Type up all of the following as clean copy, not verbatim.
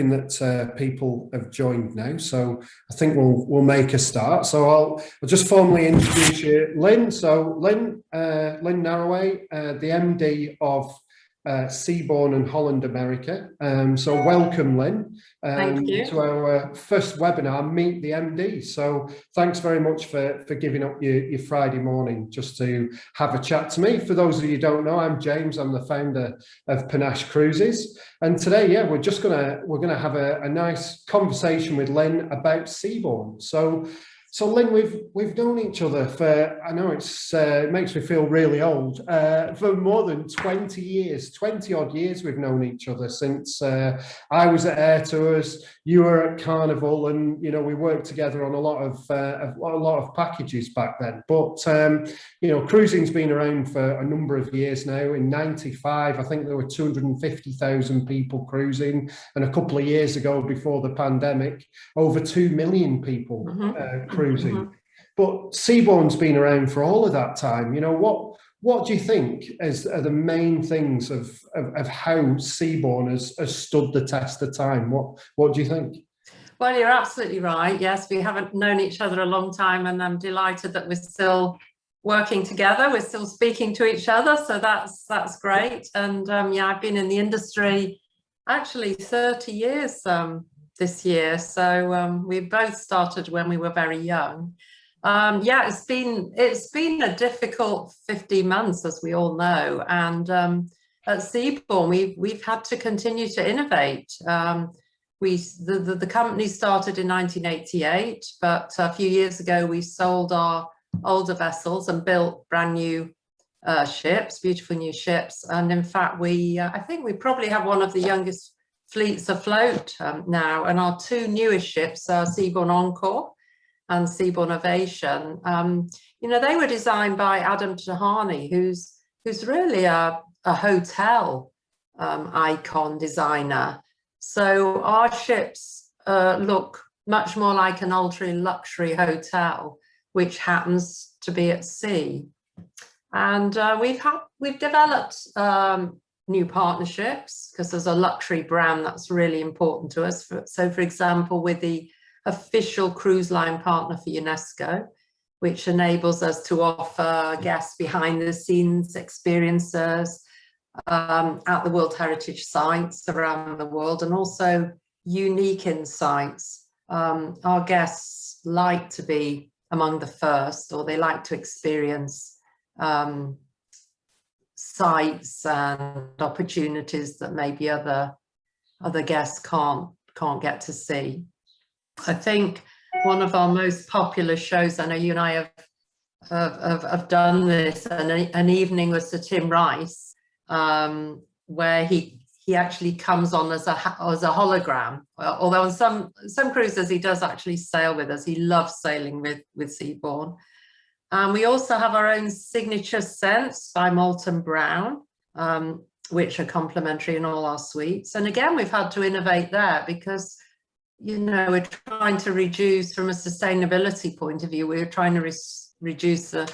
hoping that people have joined now. So I think we'll make a start. So I'll just formally introduce you, Lynn. So Lynn Narraway, the MD of Seabourn and Holland America. So welcome, Lynn, Thank you. to our first webinar, Meet the MD. So thanks very much for giving up your Friday morning just to have a chat to me. For those of you who don't know, I'm James. I'm the founder of Panache Cruises, and today, yeah, we're gonna have a nice conversation with Lynn about Seabourn. So Lynn, we've known each other for, I know it makes me feel really old, for more than 20 years, 20 odd years we've known each other since I was at Air Tours, you were at Carnival, and you know, we worked together on a lot of packages back then. But you know, cruising's been around for a number of years now. In '95, I think there were 250,000 people cruising, and a couple of years ago, before the pandemic, over 2 million people cruising. But Seabourn's been around for all of that time. You know, what do you think are the main things of how Seabourn has stood the test of time? What do you think? Well, you're absolutely right. Yes, we haven't known each other a long time, and I'm delighted that we're still working together. We're still speaking to each other, so that's great. And yeah, I've been in the industry actually 30 years this year. So we both started when we were very young. Yeah, it's been a difficult 50 months, as we all know. And at Seabourn, we've had to continue to innovate. The company started in 1988, but a few years ago we sold our older vessels and built brand new ships, beautiful new ships. And in fact, I think we probably have one of the youngest fleets afloat now, and our two newest ships are Seabourn Encore and Seabourn Ovation. You know, they were designed by Adam Tahani, who's really a hotel icon designer. So our ships look much more like an ultra luxury hotel, which happens to be at sea. And we've developed new partnerships, because there's a luxury brand that's really important to us. So for example, with the official cruise line partner for UNESCO, which enables us to offer guests behind the scenes experiences at the World Heritage sites around the world, and also unique insights. Our guests like to be among the first, or they like to experience sites and opportunities that maybe other guests can't get to see. I think one of our most popular shows, I know you and I have done this, an evening with Sir Tim Rice, where he actually comes on as a hologram. Although on some cruises he does actually sail with us. He loves sailing with Seabourn. We also have our own signature scents by Molton Brown, which are complimentary in all our suites. And again, we've had to innovate there because, you know, we're trying to reduce, from a sustainability point of view, we're trying to reduce the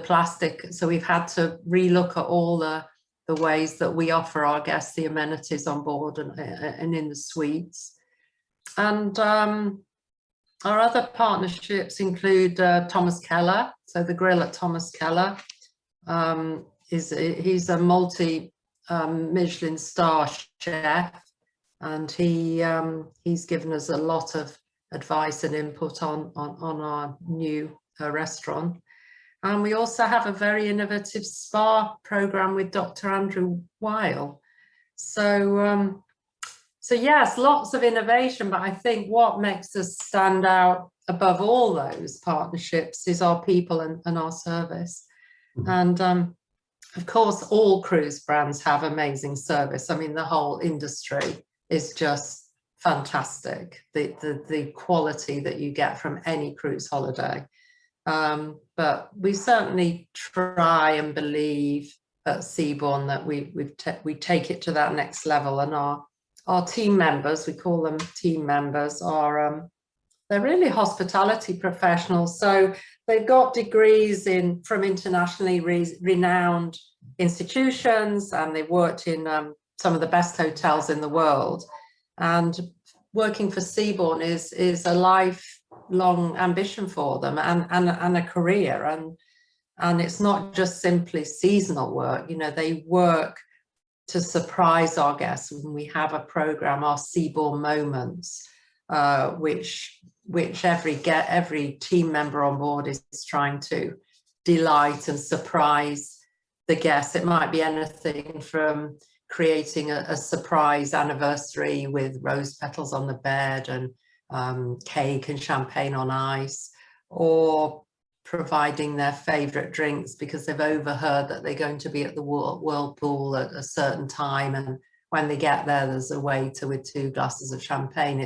plastic. So we've had to relook at all the ways that we offer our guests the amenities on board and in the suites. And our other partnerships include Thomas Keller. So the grill at Thomas Keller, he's a multi-Michelin star chef, and he's given us a lot of advice and input on our new restaurant. And we also have a very innovative spa program with Dr. Andrew Weil. So yes, lots of innovation, but I think what makes us stand out above all those partnerships is our people and our service. And of course, all cruise brands have amazing service. I mean, the whole industry is just fantastic, the quality that you get from any cruise holiday. But we certainly try and believe at Seabourn that we take it to that next level, and our team members, we call them team members, are they're really hospitality professionals. So they've got degrees from internationally renowned institutions, and they've worked in some of the best hotels in the world. And working for Seabourn is a lifelong ambition for them, and a career, and it's not just simply seasonal work. You know, they work to surprise our guests when we have a program, our Seabourn moments, which every team member on board is trying to delight and surprise the guests. It might be anything from creating a surprise anniversary with rose petals on the bed and cake and champagne on ice, or providing their favorite drinks because they've overheard that they're going to be at the whirlpool at a certain time, and when they get there, there's a waiter with 2 glasses of champagne.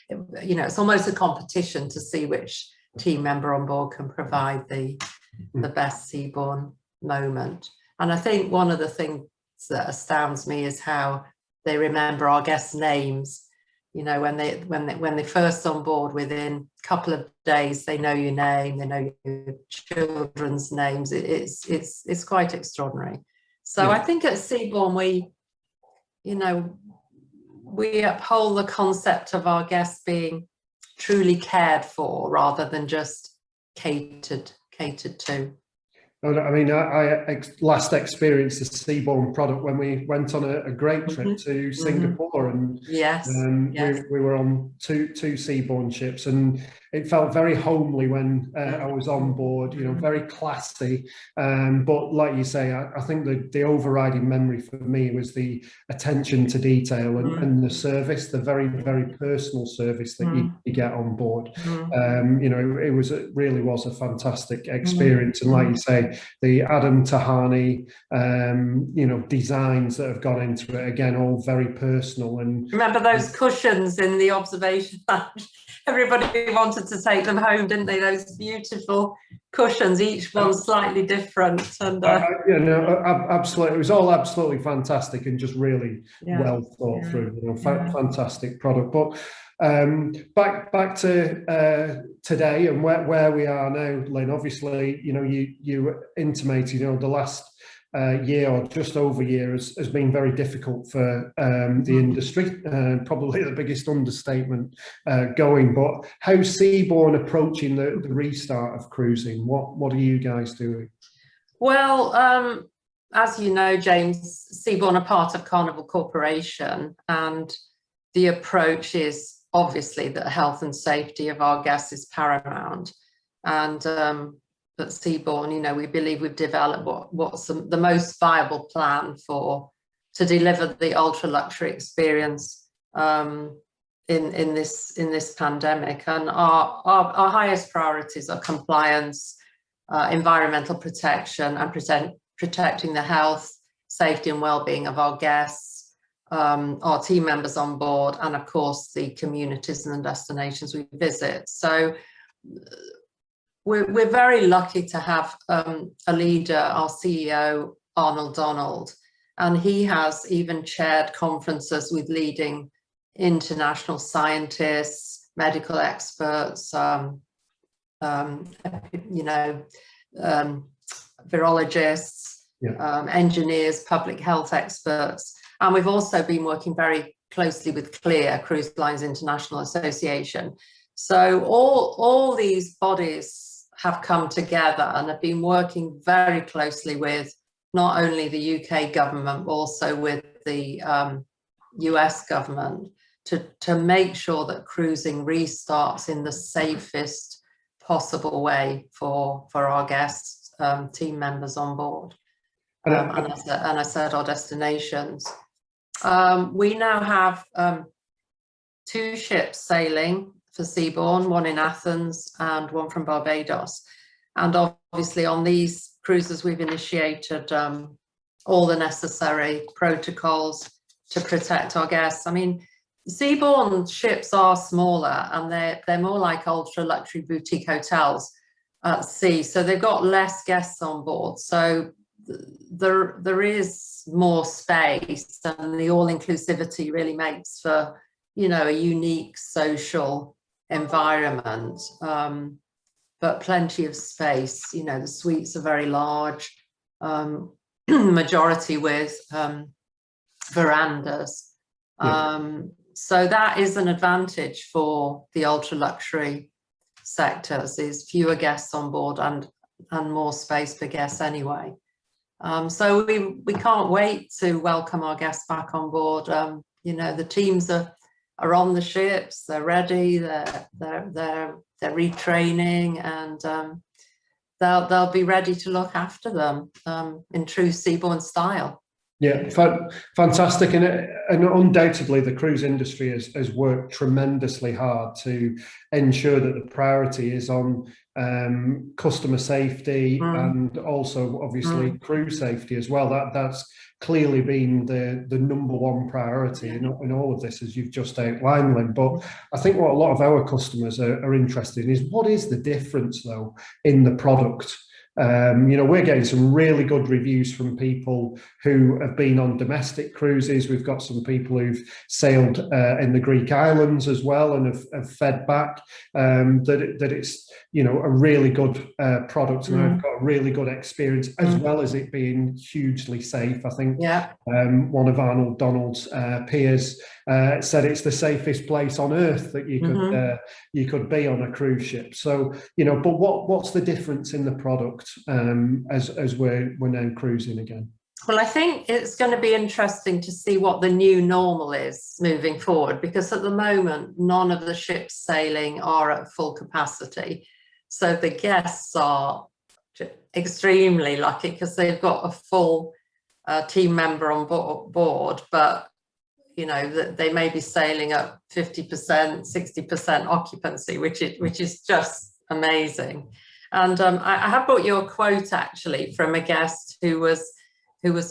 You know, it's almost a competition to see which team member on board can provide the best Seabourn moment. And I think one of the things that astounds me is how they remember our guests' names. You know, when they first on board, within a couple of days, they know your name, they know your children's names. It's quite extraordinary. So I think at Seabourn, we uphold the concept of our guests being truly cared for rather than just catered to. I mean, I last experienced the Seabourn product when we went on a great trip to Singapore, and yes. we were on two Seabourn ships, and it felt very homely when I was on board. You know, very classy. But like you say, I think the overriding memory for me was the attention to detail and the service, the very, very personal service that you get on board. You know, it really was a fantastic experience, and like you say, the Adam Tahani, you know, designs that have gone into it, again, all very personal. And remember those cushions in the observation lounge? Everybody wanted to take them home, didn't they? Those beautiful cushions, each one slightly different. And you know, absolutely, it was all absolutely fantastic and just really well thought through. You know, fantastic product. But back to today and where we are now, Lynn. Obviously, you know, you intimated, you know, the last year or just over year has been very difficult for the industry. Probably the biggest understatement going. But how's Seabourn approaching the restart of cruising? What are you guys doing? Well, as you know, James, Seabourn are part of Carnival Corporation, and the approach is obviously that health and safety of our guests is paramount. And at Seabourn, you know, we believe we've developed what's the most viable plan to deliver the ultra luxury experience in this pandemic. And our highest priorities are compliance, environmental protection, and protecting the health, safety, and well-being of our guests, our team members on board, and of course the communities and the destinations we visit. So we're very lucky to have a leader, our CEO, Arnold Donald, and he has even chaired conferences with leading international scientists, medical experts, you know, virologists, engineers, public health experts. And we've also been working very closely with CLIA, Cruise Lines International Association. So all these bodies have come together and have been working very closely with not only the UK government, but also with the US government to make sure that cruising restarts in the safest possible way for our guests, team members on board. And I said our destinations. We now have 2 ships sailing for Seabourn, one in Athens and one from Barbados. And obviously on these cruises, we've initiated all the necessary protocols to protect our guests. I mean, Seabourn ships are smaller and they're more like ultra luxury boutique hotels at sea. So they've got less guests on board. So there is more space, and the all-inclusivity really makes for, you know, a unique social environment, but plenty of space. You know, the suites are very large, majority with verandas. So that is an advantage for the ultra luxury sectors, is fewer guests on board and more space per guest anyway. So we can't wait to welcome our guests back on board. You know, the teams are on the ships, they're ready, they're retraining, and they'll be ready to look after them in true Seabourn style. Yeah, fantastic. And undoubtedly, the cruise industry has worked tremendously hard to ensure that the priority is on customer safety and also, obviously, crew safety as well. That's clearly been the number one priority in all of this, as you've just outlined, Lynn. But I think what a lot of our customers are interested in is, what is the difference, though, in the product? You know, we're getting some really good reviews from people who have been on domestic cruises. We've got some people who've sailed in the Greek islands as well and have fed back that it's, you know, a really good product, and I've got a really good experience, as well as it being hugely safe. I think one of Arnold Donald's peers said it's the safest place on earth that you could be on a cruise ship. So, you know, but what's the difference in the product as we're now cruising again? Well, I think it's going to be interesting to see what the new normal is moving forward, because at the moment, none of the ships sailing are at full capacity. So the guests are extremely lucky because they've got a full team member on board, but you know, that they may be sailing at 50%, 60% occupancy, which is just amazing. And I have brought you a quote actually from a guest who was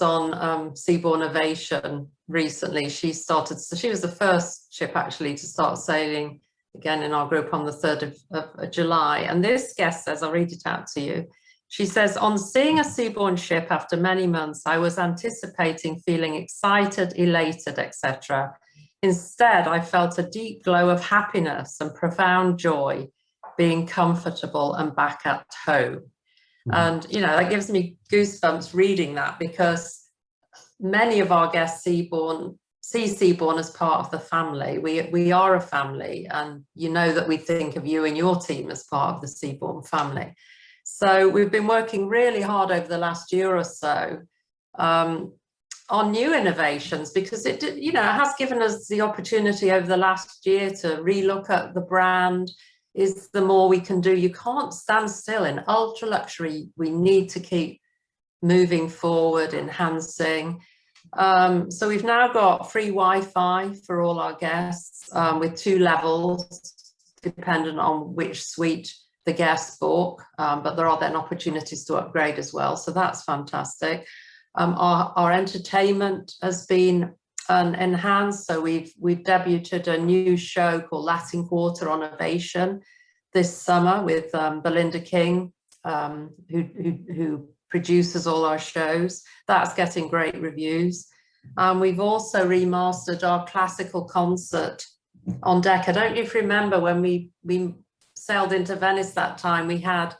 on Seabourn Ovation recently. She was the first ship actually to start sailing again in our group on the 3rd of July. And this guest says, I'll read it out to you. She says, on seeing a Seabourn ship after many months, I was anticipating feeling excited, elated, etc. Instead, I felt a deep glow of happiness and profound joy, being comfortable and back at home. And, you know, that gives me goosebumps reading that, because many of our guests see Seabourn as part of the family. We are a family, and you know that we think of you and your team as part of the Seabourn family. So we've been working really hard over the last year or so on new innovations, because it has given us the opportunity over the last year to relook at the brand. Is the more we can do. You can't stand still in ultra luxury. We need to keep moving forward, enhancing. So we've now got free Wi-Fi for all our guests with 2 levels, dependent on which suite the guests book. But there are then opportunities to upgrade as well. So that's fantastic. Our entertainment has been enhanced. So we've debuted a new show called Latin Quarter on Ovation this summer with Belinda King, who produces all our shows. That's getting great reviews. We've also remastered our classical concert on deck. I don't know if you remember when we sailed into Venice that time, we had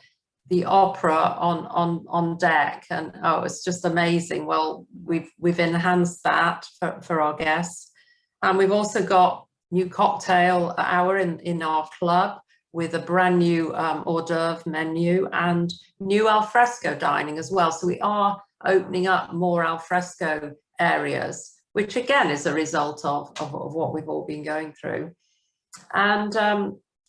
the opera on deck, and oh, it's just amazing. Well, we've enhanced that for our guests, and we've also got new cocktail hour in our club with a brand new hors d'oeuvre menu and new alfresco dining as well. So we are opening up more alfresco areas, which again is a result of what we've all been going through. And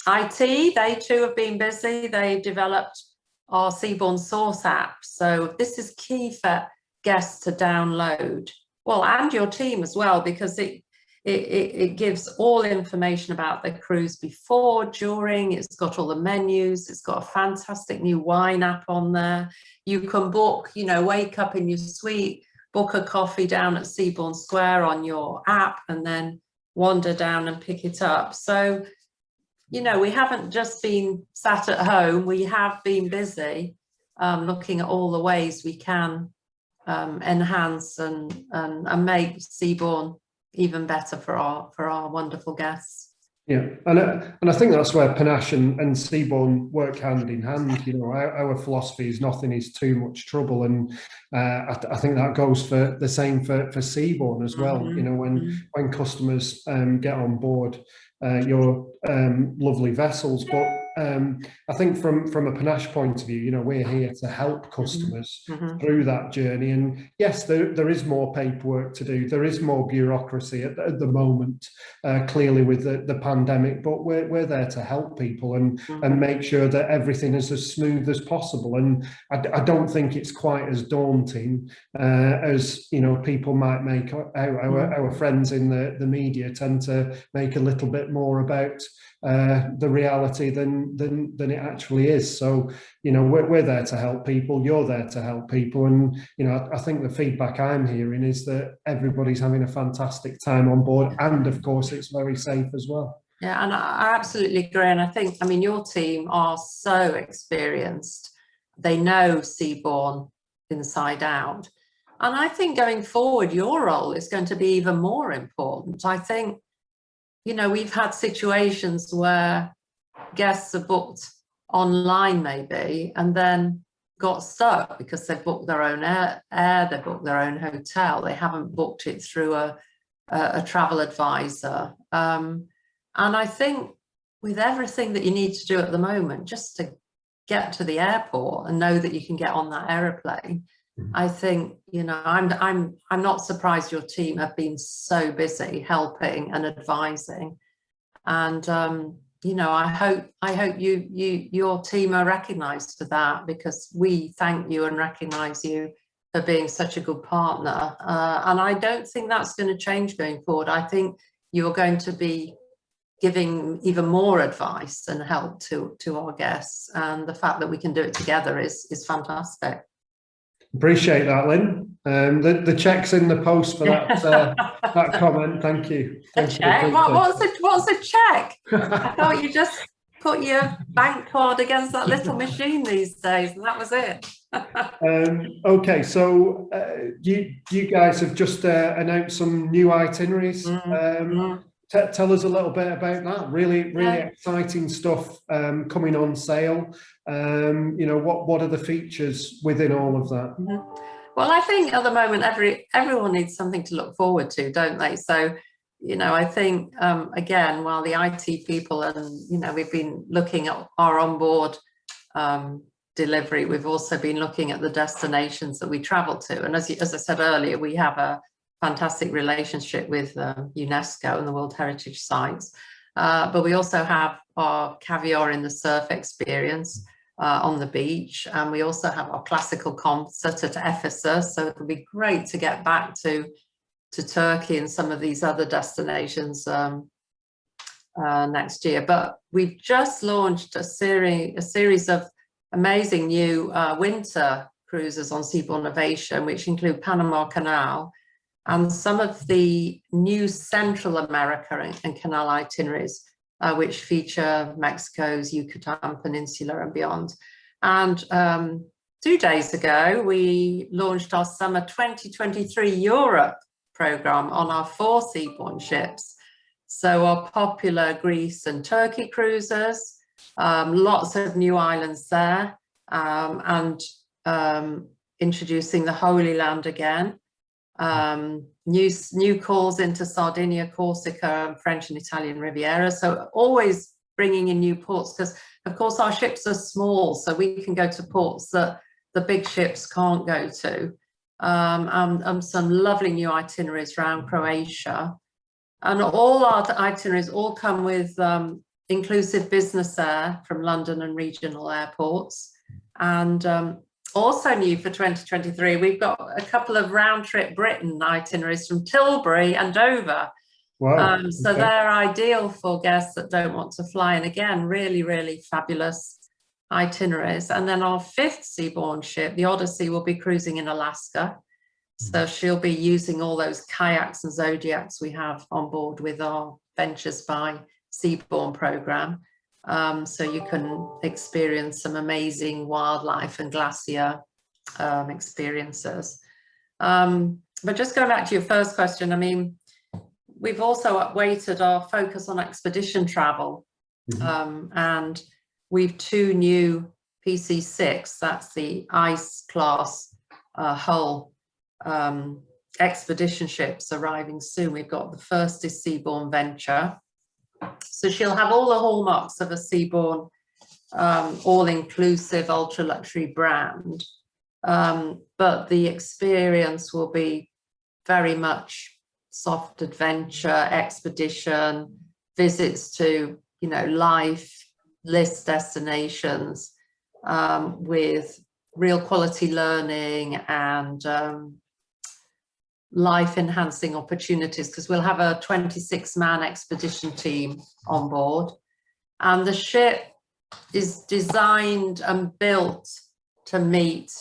IT, they too have been busy. They developed our Seabourn Source app. So this is key for guests to download. Well, and your team as well, because it gives all information about the cruise before, during. It's got all the menus. It's got a fantastic new wine app on there. You can book, you know, wake up in your suite, book a coffee down at Seabourn Square on your app, and then wander down and pick it up. So, you know, we haven't just been sat at home. We have been busy looking at all the ways we can enhance and make Seabourn even better for our wonderful guests. Yeah, and I think that's where Panache and Seabourn work hand in hand. You know, our philosophy is nothing is too much trouble, and I think that goes for the same for Seabourn as well. You know, when customers get on board your lovely vessels, but I think from a Panache point of view, you know, we're here to help customers through that journey. And yes, there is more paperwork to do. There is more bureaucracy at the moment, clearly with the pandemic, but we're there to help people and make sure that everything is as smooth as possible. And I don't think it's quite as daunting as, you know, people might make out. Our friends in the media tend to make a little bit more about the reality than it actually is. So, you know, we're there to help people. You're there to help people, and you know, I think the feedback I'm hearing is that everybody's having a fantastic time on board, and of course, it's very safe as well. Yeah, and I absolutely agree. And I think, I mean, your team are so experienced; they know Seabourn inside out. And I think going forward, your role is going to be even more important. I think, you know, we've had situations where guests are booked online maybe, and then got stuck because they've booked their own air, they booked their own hotel. They haven't booked it through a travel advisor. And I think with everything that you need to do at the moment, just to get to the airport and know that you can get on that aeroplane, I think, you know, I'm not surprised your team have been so busy helping and advising. And you know, I hope your team are recognised for that, because we thank you and recognise you for being such a good partner. And I don't think that's going to change going forward. I think you're going to be giving even more advice and help to our guests, and the fact that we can do it together is fantastic. Appreciate that, Lynn. The check's in the post for that that comment. Thank you. Thank you. What's a check? I thought you just put your bank card against that little machine these days, and that was it. Okay, so you guys have just announced some new itineraries. Tell us a little bit about that. Really exciting stuff coming on sale. You know, what are the features within all of that? Well, I think at the moment everyone needs something to look forward to, don't they? So, you know, I think again, while the IT people and, you know, we've been looking at our onboard delivery, we've also been looking at the destinations that we travel to. And as I said earlier, we have a fantastic relationship with UNESCO and the World Heritage Sites, but we also have our caviar in the surf experience on the beach, and we also have our classical concert at Ephesus. So it'll be great to get back to Turkey and some of these other destinations next year. But we've just launched a series of amazing new winter cruises on Seabourn Novation, which include Panama Canal, and some of the new Central America and Canal itineraries, which feature Mexico's Yucatan Peninsula and beyond. And 2 days ago, we launched our Summer 2023 Europe programme on our 4 Seabourn ships. So our popular Greece and Turkey cruises, lots of new islands there, and introducing the Holy Land again. New calls into Sardinia, Corsica, and French and Italian Riviera. So always bringing in new ports, because of course our ships are small, so we can go to ports that the big ships can't go to. And some lovely new itineraries around Croatia. And all our itineraries all come with inclusive business air from London and regional airports. And also new for 2023, we've got a couple of round-trip Britain itineraries from Tilbury and Dover. Wow. So they're ideal for guests that don't want to fly. And again, really, really fabulous itineraries. And then our 5th Seabourn ship, the Odyssey, will be cruising in Alaska. So she'll be using all those kayaks and zodiacs we have on board with our Ventures by Seabourn program. So you can experience some amazing wildlife and glacier experiences. But just going back to your first question, I mean, we've also upweighted our focus on expedition travel. And we've 2 new PC6, that's the ice class hull expedition ships arriving soon. We've got the first is Seabourn Venture. So she'll have all the hallmarks of a Seabourn all-inclusive ultra luxury brand. But the experience will be very much soft adventure, expedition, visits to, you know, life list destinations with real quality learning and life enhancing opportunities, because we'll have a 26-man expedition team on board, and the ship is designed and built to meet,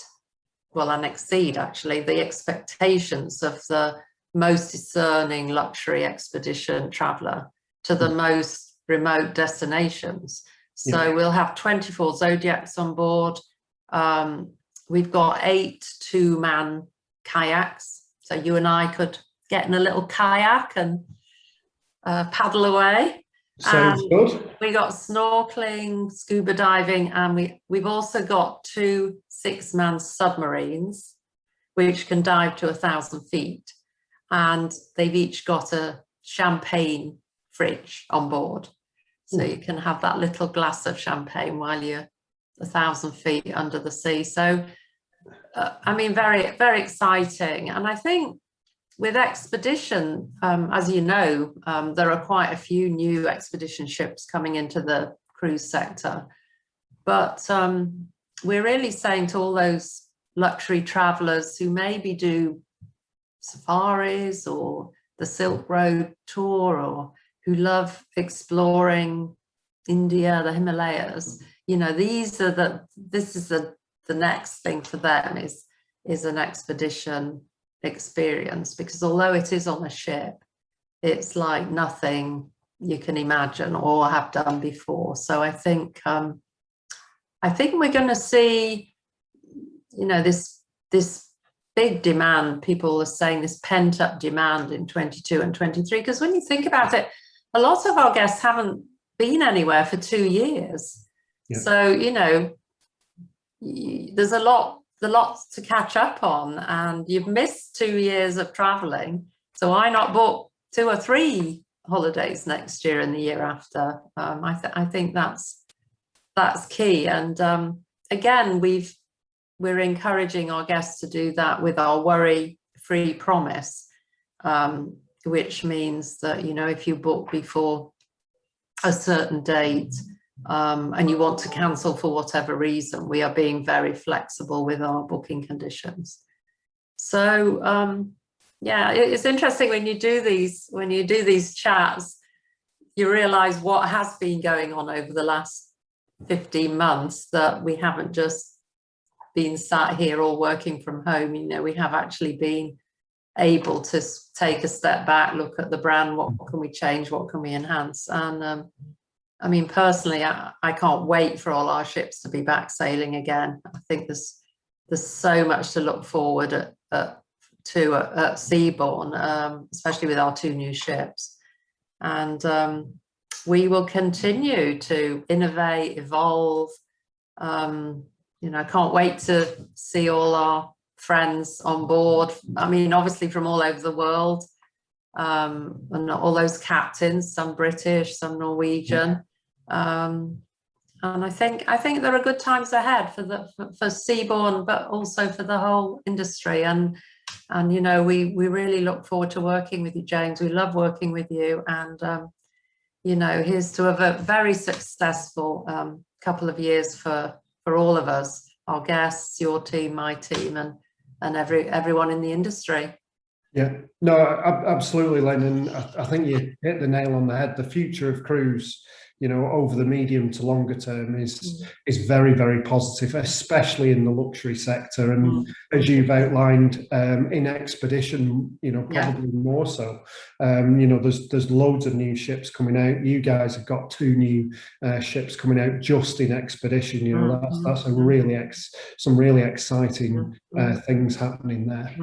well, and exceed actually, the expectations of the most discerning luxury expedition traveller to the most remote destinations. So we'll have 24 Zodiacs on board. We've got 8 2-man kayaks. So you and I could get in a little kayak and paddle away. Sounds good. We got snorkeling, scuba diving, and we've also got 2 6-man submarines, which can dive to 1,000 feet. And they've each got a champagne fridge on board. So you can have that little glass of champagne while you're 1,000 feet under the sea. So, I mean, very, very exciting. And I think with expedition, as you know, there are quite a few new expedition ships coming into the cruise sector. But we're really saying to all those luxury travelers who maybe do safaris or the Silk Road tour, or who love exploring India, the Himalayas, you know, this is the next thing for them is an expedition experience, because although it is on a ship, it's like nothing you can imagine or have done before. So I think we're going to see, you know, this big demand. People are saying this pent up demand in 22 and 23, because when you think about it, a lot of our guests haven't been anywhere for 2 years. So, you know, there's a lot to catch up on, and you've missed 2 years of traveling. So why not book 2 or 3 holidays next year and the year after? I think that's key. And again, we're encouraging our guests to do that with our worry-free promise, which means that, you know, if you book before a certain date and you want to cancel for whatever reason, we are being very flexible with our booking conditions. So yeah, it's interesting when you do these chats, you realize what has been going on over the last 15 months, that we haven't just been sat here all working from home. You know, we have actually been able to take a step back, look at the brand, what can we change, what can we enhance. And I mean, personally, I can't wait for all our ships to be back sailing again. I think there's so much to look forward to at Seabourn, especially with our 2 new ships. And we will continue to innovate, evolve. You know, I can't wait to see all our friends on board. I mean, obviously from all over the world, and all those captains, some British, some Norwegian. And I think there are good times ahead for Seabourn, but also for the whole industry. And you know, we really look forward to working with you, James. We love working with you. And you know, here's to a very successful couple of years for all of us, our guests, your team, my team, and everyone in the industry. Yeah, no, absolutely, Lynn. And I think you hit the nail on the head. The future of cruise, you know, over the medium to longer term is very, very positive, especially in the luxury sector. And as you've outlined, in expedition, you know, probably more so. You know, there's loads of new ships coming out. You guys have got 2 new ships coming out just in expedition. You know, that's a some really exciting things happening there.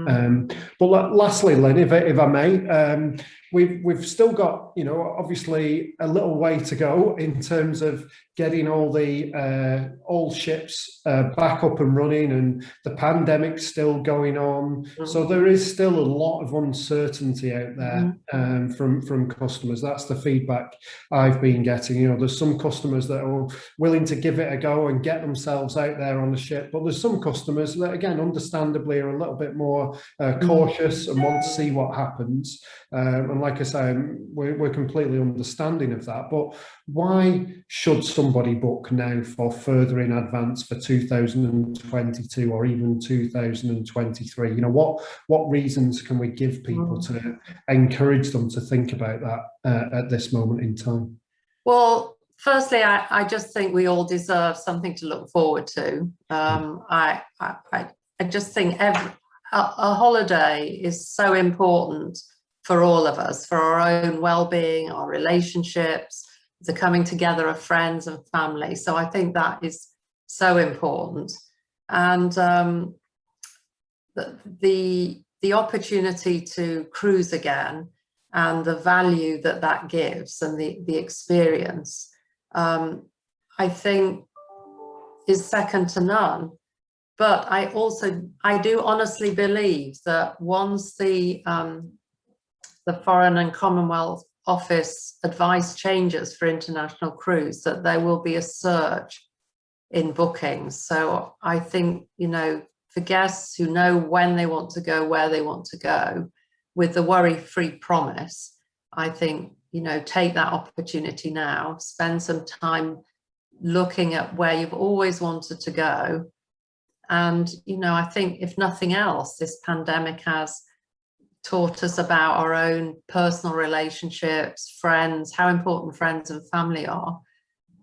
But lastly, Lynn, if I may, we've still got, you know, obviously a little way to go in terms of getting all the all ships back up and running, and the pandemic's still going on. So there is still a lot of uncertainty out there from customers. That's the feedback I've been getting. You know, there's some customers that are willing to give it a go and get themselves out there on the ship, but there's some customers that, again, understandably are a little bit more cautious and want to see what happens. And like I say, we're completely understanding of that. But why should somebody book now for further in advance for 2022 or even 2023? You know, what reasons can we give people to encourage them to think about that at this moment in time? Well, firstly, I just think we all deserve something to look forward to. I just think a holiday is so important for all of us, for our own well-being, our relationships, the coming together of friends and family. So I think that is so important. And the opportunity to cruise again and the value that gives and the experience, I think is second to none. But I do honestly believe that once the Foreign and Commonwealth Office advice changes for international cruise, that there will be a surge in bookings. So I think, you know, for guests who know when they want to go, where they want to go, with the worry-free promise, I think, you know, take that opportunity now, spend some time looking at where you've always wanted to go. And, you know, I think if nothing else, this pandemic has taught us about our own personal relationships, friends, how important friends and family are.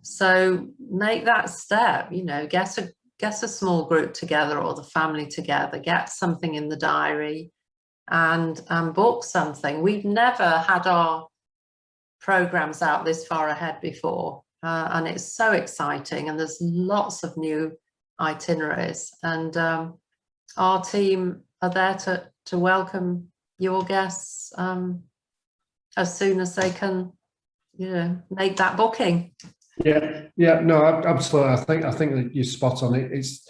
So make that step, you know, get a small group together or the family together, get something in the diary and book something. We've never had our programs out this far ahead before, and it's so exciting, and there's lots of new itineraries, and our team are there to welcome your guests as soon as they can, you know, make that booking. Yeah, no, absolutely. I think that you're spot on. It's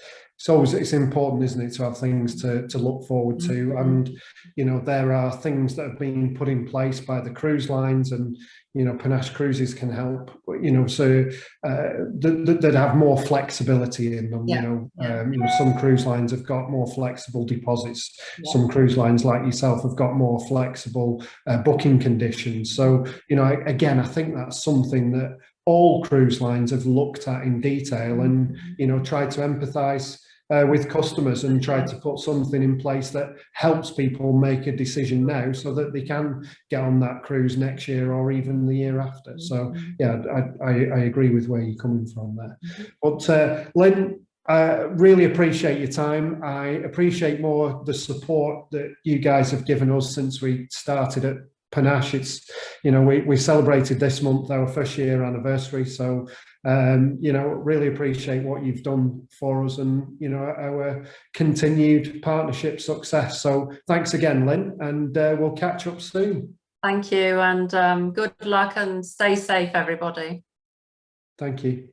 important, isn't it, to have things to look forward to. And, you know, there are things that have been put in place by the cruise lines, and, you know, Panache Cruises can help, you know, so that have more flexibility in them. You know, some cruise lines have got more flexible deposits. Some cruise lines, like yourself, have got more flexible booking conditions. So, you know, again, I think that's something that all cruise lines have looked at in detail, and, you know, tried to empathise with customers and tried to put something in place that helps people make a decision now so that they can get on that cruise next year or even the year after. So yeah, I agree with where you're coming from there. But Lynn, I really appreciate your time. I appreciate more the support that you guys have given us since we started at Panache. It's, you know, we celebrated this month our first year anniversary, so you know, really appreciate what you've done for us and, you know, our continued partnership success. So thanks again, Lynn, and we'll catch up soon. Thank you, and good luck and stay safe, everybody. Thank you.